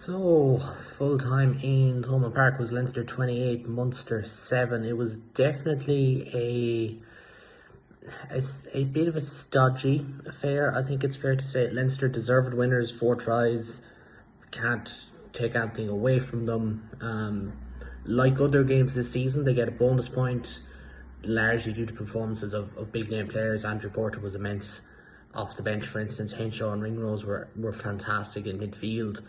So, full time in Thomond Park was Leinster 28, Munster 7. It was definitely a bit of a stodgy affair. I think it's fair to say Leinster deserved winners, 4 tries. Can't take anything away from them. Like other games this season, they get a bonus point, largely due to performances of big name players. Andrew Porter was immense off the bench, for instance. Henshaw and Ringrose were fantastic in midfield.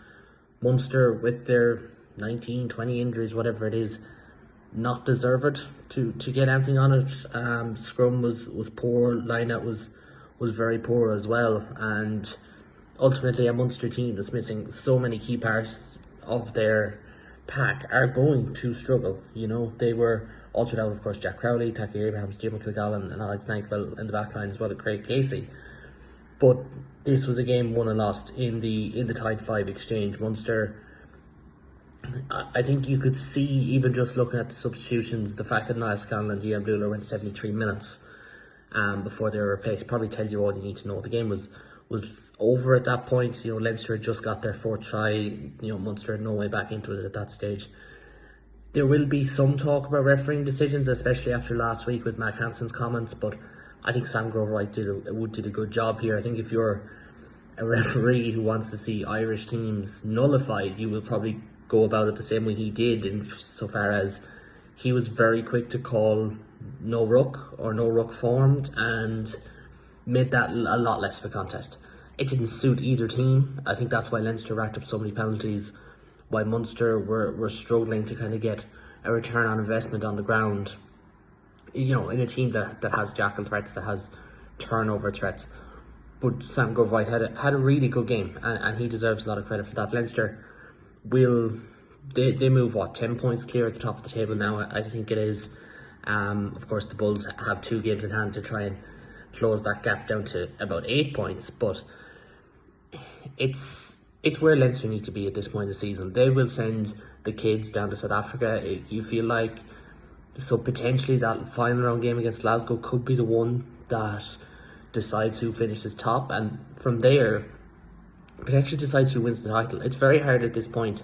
Munster, with their 19, 20 injuries, whatever it is, not deserved to get anything on it. Scrum was poor, line-out was very poor as well, and ultimately a Munster team that's missing so many key parts of their pack are going to struggle. You know, they were also without, of course, Jack Crowley, Taki Abrahams, Jim Caolon and Alex Nankville in the back line, as well as Craig Casey. But this was a game won and lost in the tied 5 exchange. Munster, I think you could see, even just looking at the substitutions, the fact that Niall Caolon and Dion Buller went 73 minutes before they were replaced probably tells you all you need to know. The game was over at that point. You know, Leinster had just got their 4th try. You know, Munster had no way back into it at that stage. There will be some talk about refereeing decisions, especially after last week with Matt Hansen's comments, but I think Sam Grover-White did a good job here. I think if you're a referee who wants to see Irish teams nullified, you will probably go about it the same way he did, insofar as he was very quick to call no ruck or no ruck formed and made that a lot less of a contest. It didn't suit either team. I think that's why Leinster racked up so many penalties, while Munster were struggling to kind of get a return on investment on the ground. You know, in a team that has jackal threats, that has turnover threats. But Sam Grover-White had a really good game, and he deserves a lot of credit for that. Leinster they move 10 points clear at the top of the table now, I think it is. Of course, the Bulls have 2 games in hand to try and close that gap down to about 8 points, but it's where Leinster need to be at this point in the season. They will send the kids down to South Africa. You feel like, so potentially that final round game against Glasgow could be the one that decides who finishes top, and from there potentially decides who wins the title. It's very hard at this point,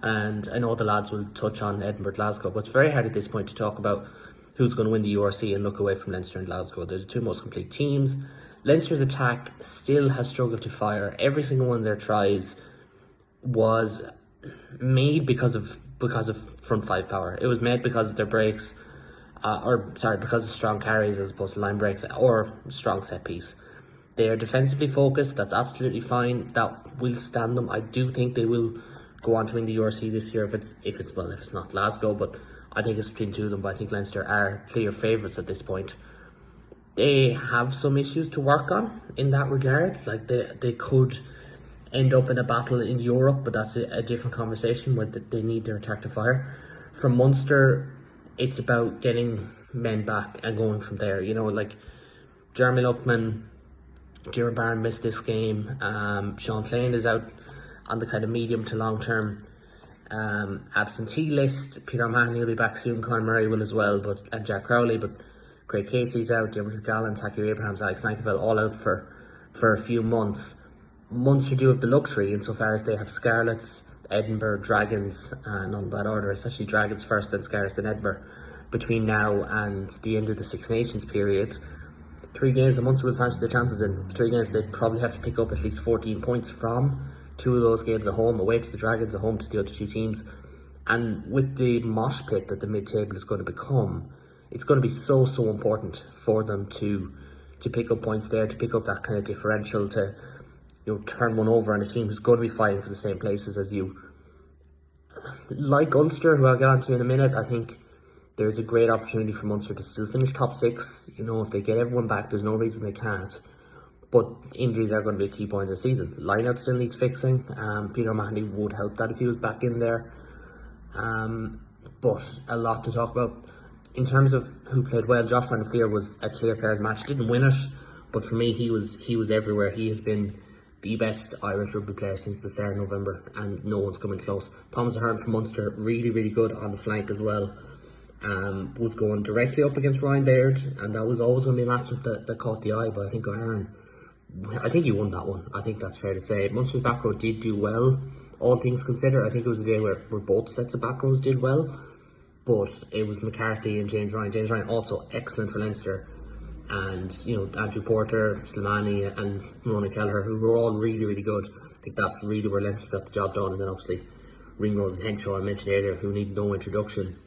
and I know the lads will touch on Edinburgh, Glasgow, but it's very hard at this point to talk about who's going to win the URC and look away from Leinster and Glasgow. They're the 2 most complete teams. Leinster's attack still has struggled to fire. Every single one of their tries was made because of front 5 power. It was made because of their breaks, because of strong carries as opposed to line breaks or strong set piece. They are defensively focused. That's absolutely fine. That will stand them. I do think they will go on to win the URC this year if it's not Glasgow, but I think it's between 2 of them. But I think Leinster are clear favourites at this point. They have some issues to work on in that regard. Like they could end up in a battle in Europe, but that's a different conversation where they need their attack to fire. From Munster, it's about getting men back and going from there. You know, like Jeremy Luckman, Kieran Barron missed this game. Sean Klein is out on the kind of medium to long term absentee list. Peter O'Mahony will be back soon. Conor Murray will as well, and Jack Crowley, but Craig Casey's out. Jim Caolon, Taki Abrahams, Alex Nankville all out for a few months. Munster do have the luxury insofar as they have Scarlets, Edinburgh, Dragons, and on that order, especially Dragons first, then Scarlets, then Edinburgh, between now and the end of the Six Nations period. 3 games a Munster will fancy their chances in. 3 games they'd probably have to pick up at least 14 points from. 2 of those games at home, away to the Dragons, at home to the other 2 teams. And with the mosh pit that the mid-table is going to become, it's going to be so important for them to pick up points there, to pick up that kind of differential, to turn one over on a team who's going to be fighting for the same places as you. Like Ulster, who I'll get onto in a minute, I think there's a great opportunity for Munster to still finish top 6. You know, if they get everyone back, there's no reason they can't. But injuries are going to be a key point of the season. Line-out still needs fixing. Peter O'Mahony would help that if he was back in there. But a lot to talk about. In terms of who played well, Josh Van der Fleer was a clear player of the match. Didn't win it, but for me, he was everywhere. He has been the best Irish rugby player since the start of November, and no one's coming close. Thomas Ahern from Munster, really, really good on the flank as well. Was going directly up against Ryan Baird, and that was always going to be a matchup that caught the eye, but I think Ahern, he won that one. I think that's fair to say. Munster's back row did do well all things considered, I think it was a day where both sets of back rows did well, but it was McCarthy and James Ryan. James Ryan also excellent for Leinster, and Andrew Porter, Slimani and Ronan Kelleher, who were all really, really good. I think that's really where Leinster got the job done. And then obviously Ringrose and Henshaw I mentioned earlier, who need no introduction.